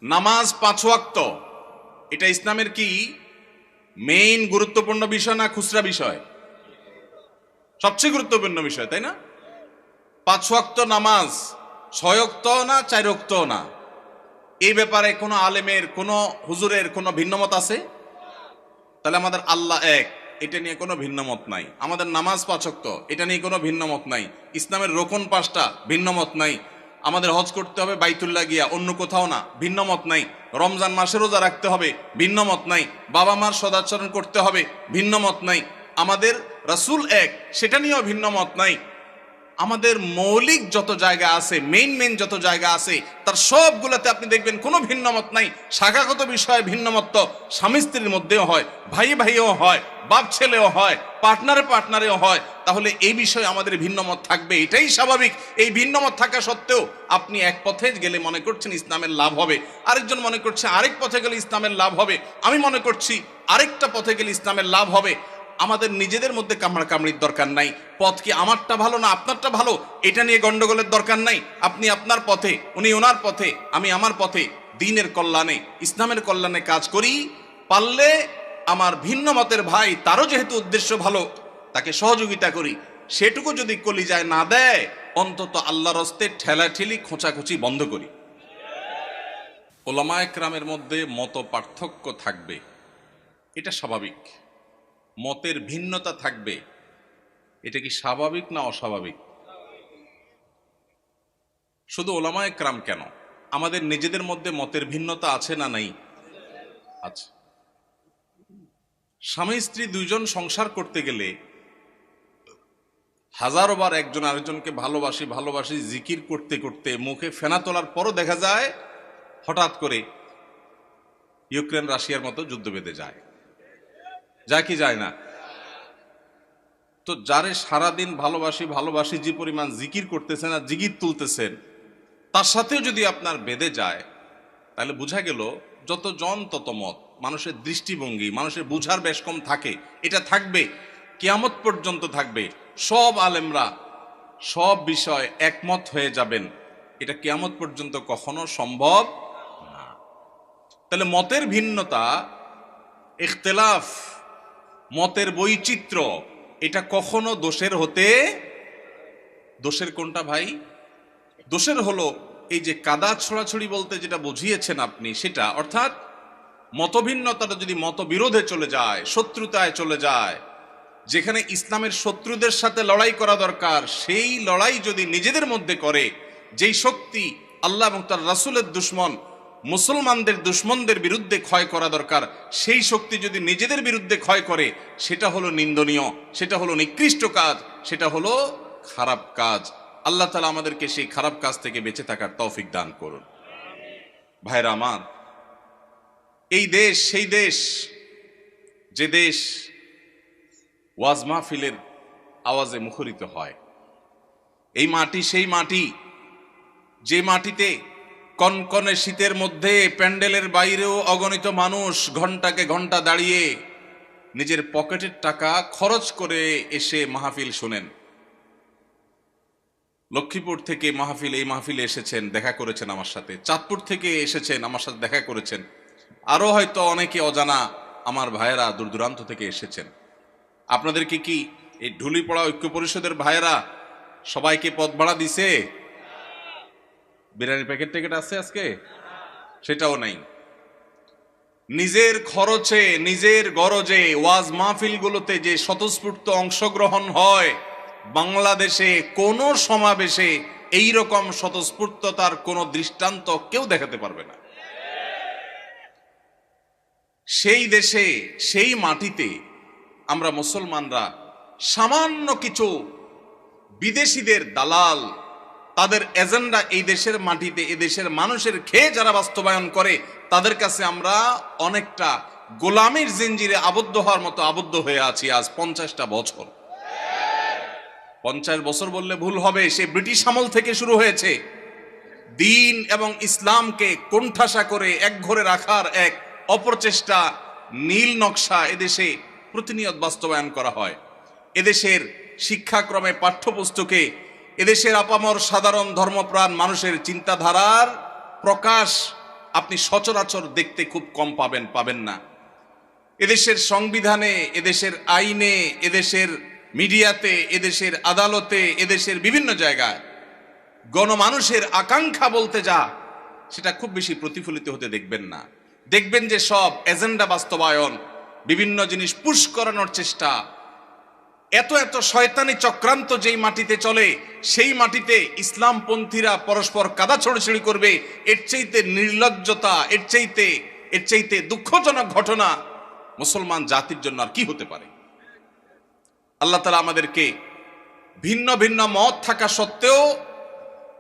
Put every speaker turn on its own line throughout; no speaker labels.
নামাজ 5 ওয়াক্ত, এটা ইসলামের কি মেইন গুরুত্বপূর্ণ বিষয় না খুচরা বিষয়? সবচেয়ে গুরুত্বপূর্ণ বিষয়, তাই না? 5 ওয়াক্ত নামাজ 6 ওয়াক্ত না 4 ওয়াক্ত না, এই ব্যাপারে কোনো আলেমের, কোনো হুজুরের কোনো ভিন্নমত আছে? তাহলে আমাদের আল্লাহ এক, এটা নিয়ে কোনো ভিন্নমত নাই। আমাদের নামাজ 5 ওয়াক্ত, এটা নিয়ে কোনো ভিন্নমত নাই। ইসলামের রোকন 5টা, ভিন্নমত নাই। আমাদের হজ করতে হবে বাইতুল্লাহ গিয়া, অন্য কোথাও না, ভিন্নমত নাই। রমজান মাসে রোজা রাখতে হবে, ভিন্নমত নাই। বাবা মার সদাচরণ করতে হবে, ভিন্নমত নাই। আমাদের রাসূল এক, সেটা নিয়েও ভিন্নমত নাই। আমাদের মৌলিক যত জায়গা আছে, মেইন যত জায়গা আছে, তার সবগুলোতে আপনি দেখবেন কোনো ভিন্নমত নাই। শাখাগত বিষয়ে ভিন্নমত তো স্বামী স্ত্রীর মধ্যেও হয়, ভাই ভাইও হয়, বাপ ছেলেও হয়, পার্টনারেও হয়। তাহলে এই বিষয়ে আমাদের ভিন্নমত থাকবে, এটাই স্বাভাবিক। এই ভিন্নমত থাকা সত্ত্বেও আপনি এক পথে গেলে মনে করছেন ইসলামের লাভ হবে, আরেকজন মনে করছে আরেক পথে গেলে ইসলামের লাভ হবে, আমি মনে করছি আরেকটা পথে গেলে ইসলামের লাভ হবে। আমাদের নিজেদের মধ্যে কামড়াকামড়ির দরকার নাই। পথ কি আমারটা ভালো না আপনারটা ভালো, এটা নিয়ে গন্ডগোলের দরকার নাই। আপনি আপনার পথে, উনি ওনার পথে, আমি আমার পথে, দ্বীনের কল্যাণে, ইসলামের কল্যাণে কাজ করি। পারলে আমার ভিন্ন মতের ভাই, তারও যেহেতু উদ্দেশ্য ভালো, তাকে সহযোগিতা করি। সেটুকু যদি কলিজায় না দেয়, অন্তত আল্লাহর হস্তে ঠেলাঠেলি খোঁচাখুচি বন্ধ করি। ওলামায়ে কেরামের মধ্যে মত পার্থক্য থাকবে, এটা স্বাভাবিক। মতের ভিন্নতা থাকবে, এটা কি স্বাভাবিক না অস্বাভাবিক? শুধু ওলামায়ে কেরাম কেন, আমাদের নিজেদের মধ্যে মতের ভিন্নতা আছে না নাই? আছে। স্বামী স্ত্রী দুইজন সংসার করতে গেলে হাজারো বার একজন আরেকজনকে ভালোবাসি জিকির করতে করতে মুখে ফেনা তোলার পরও দেখা যায় হঠাৎ করে ইউক্রেন রাশিয়ার মতো যুদ্ধ বেঁধে যায়। যায় কি যায় না? তো যারে সারাদিন ভালোবাসি যে পরিমাণ জিকির করতেছেন আর জিকির তুলতেছেন, তার সাথেও যদি আপনার বেঁধে যায়, তাহলে বোঝা গেল যত জন তত মত। মানুষের দৃষ্টিভঙ্গি, মানুষের বুঝার বেশ কম থাকে, এটা থাকবে, কিয়ামত পর্যন্ত থাকবে। সব আলেমরা সব বিষয় একমত হয়ে যাবেন, এটা কিয়ামত পর্যন্ত কখনো সম্ভব না। তাহলে মতের ভিন্নতা, ইখতিলাফ, মতের বৈচিত্র্য, এটা কখনো দোষের হতে, দোষের কোনটা ভাই? দোষের হলো এই যে কাদা ছড়াছড়ি বলতে যেটা বুঝিয়েছেন আপনি, সেটা অর্থাৎ মতভিন্নতাটা যদি মতবিরোধে চলে যায়, শত্রুতায় চলে যায়, যেখানে ইসলামের শত্রুদের সাথে লড়াই করা দরকার, সেই লড়াই যদি নিজেদের মধ্যে করে, যেই শক্তি আল্লাহ এবং তার রাসূলের দুশমন, মুসলমানদের দুশমনদের বিরুদ্ধে ক্ষয় করা দরকার, সেই শক্তি যদি নিজেদের বিরুদ্ধে ক্ষয় করে, সেটা হলো নিন্দনীয়, সেটা হলো নিকৃষ্ট কাজ, সেটা হলো খারাপ কাজ। আল্লাহ তাআলা আমাদেরকে সেই খারাপ কাজ থেকে বেঁচে থাকার তৌফিক দান করুন। ভাইরা আমার, এই দেশ সেই দেশ, যে দেশ ওয়াজ মাহফিলের আওয়াজে মুখরিত হয়। এই মাটি সেই মাটি, যে মাটিতে কনকনে শীতের মধ্যে প্যান্ডেলের বাইরেও অগণিত মানুষ ঘন্টাকে ঘন্টা দাঁড়িয়ে নিজের পকেটের টাকা খরচ করে এসে মাহফিল শোনেন। লক্ষ্মীপুর থেকে এই মাহফিলে এসেছেন, দেখা করেছেন আমার সাথে। চাঁদপুর থেকে এসেছেন, আমার সাথে দেখা করেছেন। আরো হয়তো অনেকে অজানা আমার ভাইয়েরা দূর দূরান্ত থেকে এসেছেন। আপনাদেরকে কি এই ঢুলিপড়া ঐক্য পরিষদের ভাইয়েরা সবাইকে পদ ভাড়া দিছে? বিরিয়ানির প্যাকেট ট্যাকেট আছে আজকে? সেটাও নাই। নিজের খরচে, নিজের গরজে ওয়াজ মাহফিলগুলোতে যে স্বতঃস্ফূর্ত অংশগ্রহণ হয়, বাংলাদেশে কোন সমাবেশে এই রকম স্বতঃস্ফূর্ততার কোন দৃষ্টান্ত কেউ দেখাতে পারবে না। সেই দেশে, সেই মাটিতে আমরা মুসলমানরা সামান্য কিছু বিদেশিদের দালাল, তাদের এজেন্ডা এই দেশের মাটিতে, এই দেশের মানুষের খেয়ে যারা বাস্তবায়ন করে, তাদের কাছে আমরা অনেকটা গোলামির জিঞ্জিরে আবদ্ধ হওয়ার মতো আবদ্ধ হয়ে আছি আজ 50টা বছর। 50 বছর বললে ভুল হবে, সে ব্রিটিশ আমল থেকে শুরু হয়েছে। দ্বীন এবং ইসলামকে কোণঠাসা করে একঘরে রাখার এক অপরচেষ্টা, নীল নকশা এদেশে প্রতিনিয়ত বাস্তবায়ন করা হয়। এদেশের শিক্ষাক্রমে, পাঠ্যপুস্তকে এদেশের আপামর সাধারণ ধর্মপ্রাণ মানুষের চিন্তাধারার প্রকাশ আপনি সচরাচর দেখতে খুব কম পাবেন না। এদেশের সংবিধানে, এদেশের আইনে, এদেশের মিডিয়াতে, এদেশের আদালতে, এদেশের বিভিন্ন জায়গায় গণমানুষের আকাঙ্ক্ষা বলতে যা, সেটা খুব বেশি প্রতিফলিত হতে দেখবেন না। দেখবেন যে সব এজেন্ডা বাস্তবায়ন, বিভিন্ন জিনিস পুশ করানোর চেষ্টা, এত এত শয়তানি চক্রান্ত যেই মাটিতে চলে, সেই মাটিতে ইসলামপন্থীরা পরস্পর কাদা ছড়াছড়ি করবে, এর চাইতে নির্লজ্জতা, এর চাইতে দুঃখজনক ঘটনা মুসলমান জাতির জন্য আর কি হতে পারে? আল্লাহ তাআলা আমাদেরকে ভিন্ন ভিন্ন মত থাকা সত্ত্বেও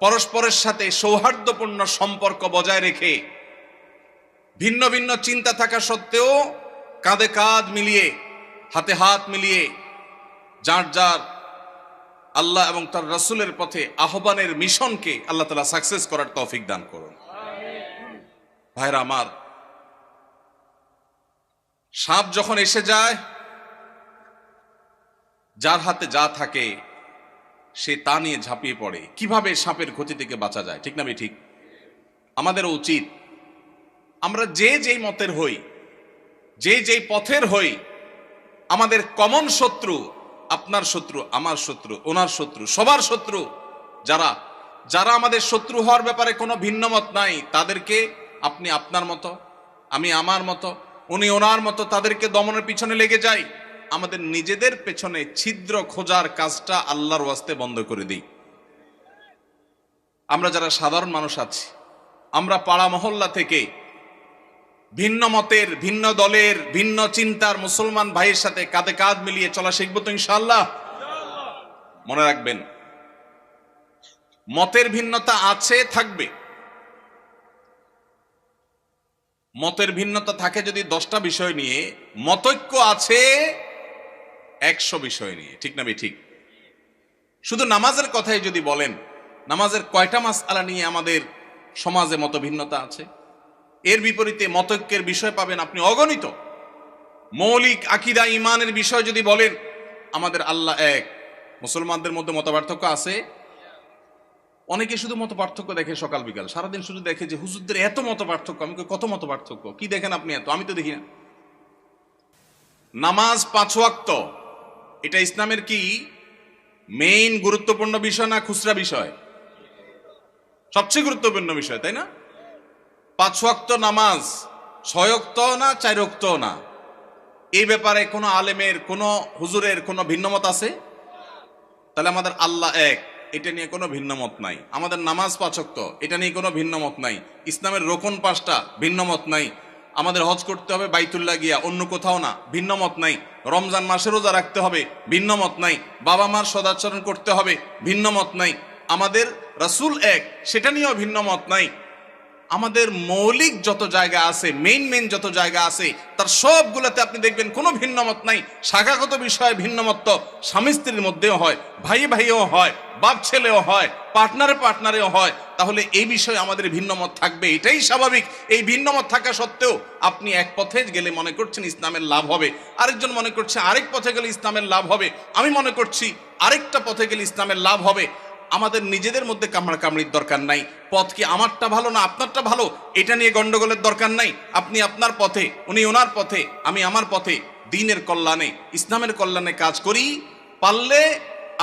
পরস্পরের সাথে সৌহার্দ্যপূর্ণ সম্পর্ক বজায় রেখে, ভিন্ন ভিন্ন চিন্তা থাকা সত্ত্বেও কাঁধে কাঁধ মিলিয়ে, হাতে হাত মিলিয়ে যার যার আল্লাহ এবং তার রাসূলের পথে আহ্বানের মিশনকে আল্লাহ তাআলা সাকসেস করার তৌফিক দান করুন। ভাইরা আমার, সাপ যখন এসে যায়, যার হাতে যা থাকে সে তা নিয়ে ঝাঁপিয়ে পড়ে। কিভাবে সাপের ক্ষতি থেকে বাঁচা যায়, ঠিক না ঠিক? আমাদের উচিত আমরা যে যেই মতের হই, যে যেই পথের হই, আমাদের কমন শত্রু, আপনার শত্রু, আমার শত্রু, ওনার শত্রু, সবার শত্রু যারা যারা আমাদের শত্রু হওয়ার ব্যাপারে কোনো ভিন্ন মত নাই, তাদেরকে আপনি আপনার মতো, আমি আমার মতো, উনি ওনার মতো, তাদেরকে দমনের পিছনে লেগে যাই। আমাদের নিজেদের পেছনে ছিদ্র খোঁজার কাজটা আল্লাহর ওয়াস্তে বন্ধ করে দিই। আমরা যারা সাধারণ মানুষ আছি, আমরা পাড়া মহল্লা থেকে ভিন্ন মতের, ভিন্ন দলের, ভিন্ন চিন্তার মুসলমান ভাইয়ের সাথে কাঁধে কাঁধ মিলিয়ে চলা শিখবো তো ইনশাআল্লাহ। মনে রাখবেন, মতের ভিন্নতা আছে, থাকবে। মতের ভিন্নতা থাকে যদি 10টা বিষয় নিয়ে, মতৈক্য আছে 100 বিষয় নিয়ে, ঠিক না ঠিক? শুধু নামাজের কথাই যদি বলেন, নামাজের কয়টা মাসআলা নিয়ে আমাদের সমাজে মত ভিন্নতা আছে? এর বিপরীতে মতৈক্যের বিষয় পাবেন আপনি অগণিত। মৌলিক আকীদা ঈমানের বিষয় যদি বলেন, আমাদের আল্লাহ এক, মুসলমানদের মধ্যে মত পার্থক্য আছে। অনেকে শুধু মত পার্থক্য দেখে সকাল বিকাল, সারাদিন শুধু দেখে যে হুজুরদের এত মত পার্থক্য। আমি কত মত পার্থক্য? কি দেখেন আপনি এত? আমি তো দেখি না। নামাজ 5 ওয়াক্ত, এটা ইসলামের কি মেইন গুরুত্বপূর্ণ বিষয় না খুচরা বিষয়? সবচেয়ে গুরুত্বপূর্ণ বিষয়, তাই না? 5 ওয়াক্ত নামাজ 6 ওয়াক্ত না 4 ওয়াক্ত না, এই ব্যাপারে কোনো আলেমের, কোনো হুজুরের কোনো ভিন্নমত আছে? তাহলে আমাদের আল্লাহ এক, এটা নিয়ে কোনো ভিন্নমত নাই। আমাদের নামাজ 5 ওয়াক্ত, এটা নিয়ে কোনো ভিন্নমত নাই। ইসলামের রোকন 5টা, ভিন্নমত নাই। আমাদের হজ করতে হবে বাইতুল্লাহ গিয়া, অন্য কোথাও না, ভিন্নমত নাই। রমজান মাসে রোজা রাখতে হবে, ভিন্নমত নাই। বাবা মার সদাচরণ করতে হবে, ভিন্নমত নাই। আমাদের রাসূল এক, সেটা নিয়েও ভিন্নমত নাই। আমাদের মৌলিক যত জায়গা আছে, মেইন যত জায়গা আছে, তার সবগুলোতে আপনি দেখবেন কোনো ভিন্নমত নাই। শাখাগত বিষয়ে ভিন্নমত তো স্বামী স্ত্রীর মধ্যেও হয়, ভাই ভাইও হয়, বাপ ছেলেও হয়, পার্টনারেও হয়। তাহলে এই বিষয়ে আমাদের ভিন্নমত থাকবে, এটাই স্বাভাবিক। এই ভিন্নমত থাকা সত্ত্বেও আপনি এক পথে গেলে মনে করছেন ইসলামের লাভ হবে, আরেকজন মনে করছে আরেক পথে গেলে ইসলামের লাভ হবে, আমি মনে করছি আরেকটা পথে গেলে ইসলামের লাভ হবে। আমাদের নিজেদের মধ্যে কামড়াকামড়ির দরকার নাই। পথ কি আমারটা ভালো না আপনারটা ভালো, এটা নিয়ে গন্ডগোলের দরকার নাই। আপনি আপনার পথে, উনি ওনার পথে, আমি আমার পথে, দ্বীনের কল্যাণে, ইসলামের কল্যাণে কাজ করি। পারলে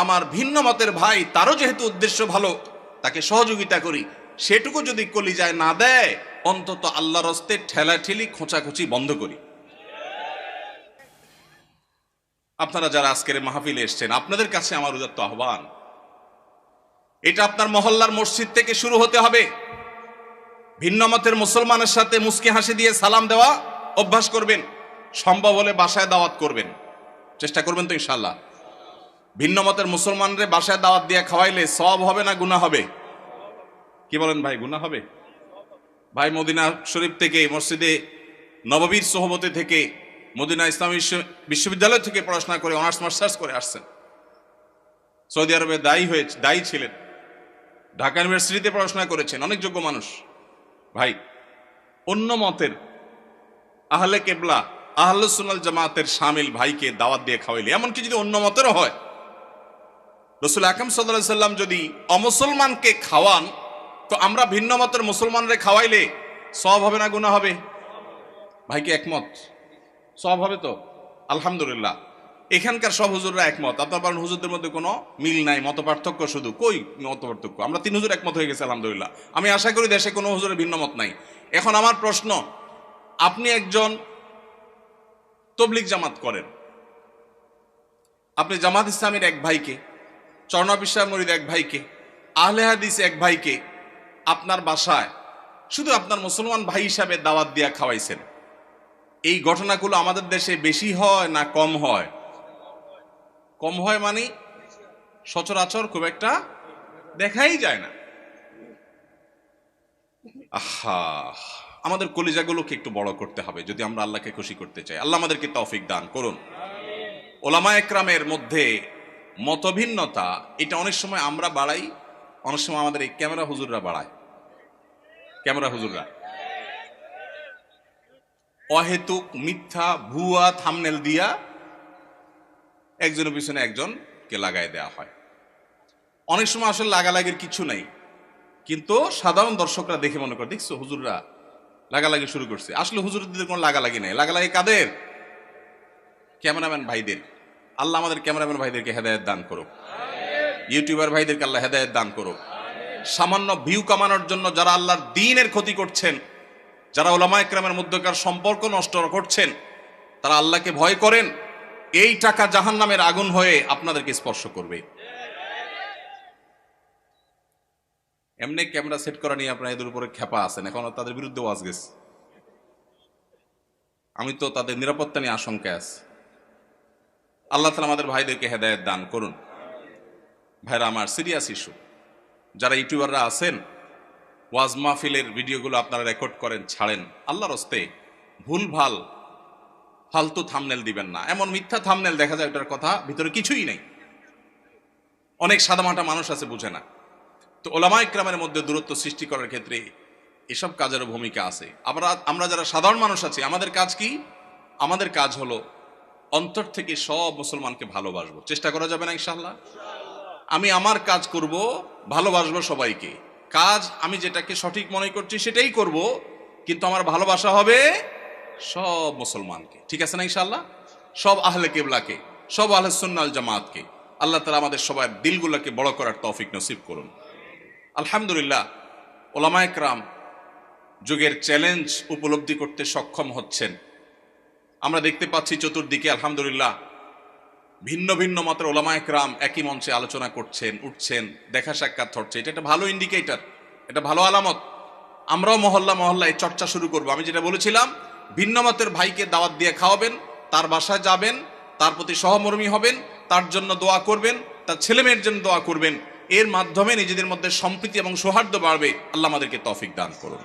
আমার ভিন্ন মতের ভাই, তারও যেহেতু উদ্দেশ্য ভালো, তাকে সহযোগিতা করি। সেটুকু যদি কলিজায় না দেয়, অন্তত আল্লাহর হস্তে ঠেলাঠেলি, খোঁচাখুচি বন্ধ করি। আপনারা যারা আজকের মাহফিলে এসেছেন, আপনাদের কাছে আমার উদাত্ত আহ্বান, এটা আপনার মহল্লার মসজিদ থেকে শুরু হতে হবে। ভিন্ন মতের মুসলমানের সাথে মুস্কি হাসি দিয়ে সালাম দেওয়া অভ্যাস করবেন। সম্ভব হলে বাসায় দাওয়াত করবেন, চেষ্টা করবেন তো ইনশাআল্লাহ। ভিন্ন মতের মুসলমানরে বাসায় দাওয়াত দিয়ে খাওয়াইলে সওয়াব হবে না গুনাহ হবে? কি বলেন ভাই, গুনাহ হবে? ভাই মদিনা শরীফ থেকে, মসজিদে নববীর সোহবতে থেকে, মদিনা ইসলামী বিশ্ববিদ্যালয় থেকে পড়াশোনা করে অনার্স মাস্টার্স করে আসছেন। সৌদি আরবে দায়ী ছিলেন, ঢাকা ইউনিভার্সিটিতে পড়াশোনা করেছেন, অনেক যোগ্য মানুষ। ভাই, অন্য মতের আহলে কেবলা, আহলুস সুন্নাল জামাতের শামিল ভাইকে দাওয়াত দিয়ে খাওয়াইলে, এমনকি যদি অন্য মতেরও হয়, রাসূল আকরাম সাল্লাল্লাহু আলাইহি সাল্লাম যদি অমুসলমানকে খাওয়ান, তো আমরা ভিন্ন মতের মুসলমানরে খাওয়াইলে সওয়াব হবে না গুনাহ হবে? ভাই কি একমত? সওয়াব হবে তো? আলহামদুলিল্লাহ। এখানকার সব হুজুররা একমত। আপনার বলেন হুজুরদের মধ্যে কোনো মিল নাই, মত পার্থক্য শুধু। কই মত পার্থক্য? আমরা 3 হুজুর একমত হয়ে গেছে আলহামদুলিল্লাহ। আমি আশা করি দেশে কোনো হুজুরের ভিন্ন মত নাই। এখন আমার প্রশ্ন, আপনি একজন তবলিগ জামাত করেন, আপনি জামাত ইসলামের এক ভাইকে, চরণাবিশ্বাস মরিদ এক ভাইকে, আহলে হাদিস এক ভাইকে আপনার বাসায় শুধু আপনার মুসলমান ভাই হিসাবে দাওয়াত দিয়া খাওয়াইছেন। এই ঘটনাগুলো আমাদের দেশে বেশি হয় না কম হয়? কম হয় মানে সচরাচর খুব একটা দেখাই যায় না। আহা, আমাদের কলিজাগুলোকে একটু বড় করতে হবে যদি আমরা আল্লাহকে খুশি করতে চাই। আল্লাহ আমাদেরকে তৌফিক দান করুন। ওলামা একরামের মধ্যে মতভিন্নতা এটা অনেক সময় আমরা বাড়াই, অনেক সময় আমাদের এই ক্যামেরা হুজুররা বাড়ায়। ক্যামেরা হুজুররা অহেতুক মিথ্যা ভুয়া থাম্বনেল দিয়া একজনের পিছনে একজনকে লাগাই দেওয়া হয়। অনেক সময় আসলে লাগালাগির কিছু নাই, কিন্তু সাধারণ দর্শকরা দেখে মনে করে দেখছো হুজুররা লাগালাগি শুরু করছে। আসলে হুজুরদের কোনো লাগালাগি নাই। লাগালাগি কাদের? ক্যামেরাম্যান ভাইদের। আল্লাহ আমাদের ক্যামেরাম্যান ভাইদেরকে হেদায়েত দান করুক, ইউটিউবার ভাইদেরকে আল্লাহ হেদায়েত দান করুক। সামান্য ভিউ কামানোর জন্য যারা আল্লাহর দ্বীনের ক্ষতি করছেন, যারা ওলামা একরামের মধ্যকার সম্পর্ক নষ্ট করছেন, তারা আল্লাহকে ভয় করেন। এই টাকা জাহান্নামের আগুন হয়ে আপনাদেরকে স্পর্শ করবে। এমনি ক্যামেরা সেট করা নিয়ে আপনারা এদের উপরে খেপা আছেন, এখন তাদের বিরুদ্ধে ওয়াজ গেছে। আমি তো তাদের নিরাপত্তা নিয়ে আশঙ্কায় আছি। আল্লাহ তাআলা আমাদের ভাইদেরকে হেদায়েত দান করুন। ভাইরা আমার, সিরিয়াস ইস্যু। যারা ইউটিউবাররা আছেন, ওয়াজ মাহফিলের ভিডিওগুলো আপনারা রেকর্ড করেন, ছাড়েন, আল্লাহর হস্তে ভুলভাল ফালতু থাম্বনেল দিবেন না। এমন মিথ্যা থাম্বনেল দেখা যায় ওটার কথা ভিতরে কিছুই নেই। অনেক সাদামাটা মানুষ আছে, বুঝে না। তো ওলামা ইকরামের মধ্যে দূরত্ব সৃষ্টি করার ক্ষেত্রে এসব কাজেরও ভূমিকা আছে। আমরা যারা সাধারণ মানুষ আছি, আমাদের কাজ কি? আমাদের কাজ হলো অন্তর থেকে সব মুসলমানকে ভালোবাসবো। চেষ্টা করা যাবে না ইনশাআল্লাহ? আমি আমার কাজ করব, ভালোবাসবো সবাইকে। কাজ আমি যেটাকে সঠিক মনে করছি সেটাই করব, কিন্তু আমার ভালোবাসা হবে সব মুসলমানকে। ঠিক আছে না ইনশাআল্লাহ? সব আহলে কিবলাকে, সব আহলে সুন্নাত ওয়াল জামাতকে। আল্লাহ তাআলা আমাদের সবার দিলগুলোকে বড় করার তৌফিক নসিব করুন। আলহামদুলিল্লাহ, ওলামা একরাম যুগের চ্যালেঞ্জ উপলব্ধি করতে সক্ষম হচ্ছেন। আমরা দেখতে পাচ্ছি চতুর্দিকে আলহামদুলিল্লাহ ভিন্ন ভিন্ন মতের ওলামা একরাম একই মঞ্চে আলোচনা করছেন, উঠছেন, দেখা সাক্ষাৎ হচ্ছে। এটা একটা ভালো ইন্ডিকেটর, এটা ভালো আলামত। আমরাও মহল্লা মহল্লায় চর্চা শুরু করব। আমি যেটা বলেছিলাম, ভিন্ন মতের ভাইকে দাওয়াত দিয়ে খাওয়াবেন, তার বাসায় যাবেন, তার প্রতি সহমর্মী হবেন, তার জন্য দোয়া করবেন, তার ছেলেমেয়ের জন্য দোয়া করবেন। এর মাধ্যমে নিজেদের মধ্যে সম্প্রীতি এবং সৌহার্দ্য বাড়বে। আল্লাহ আমাদেরকে তৌফিক দান করুন।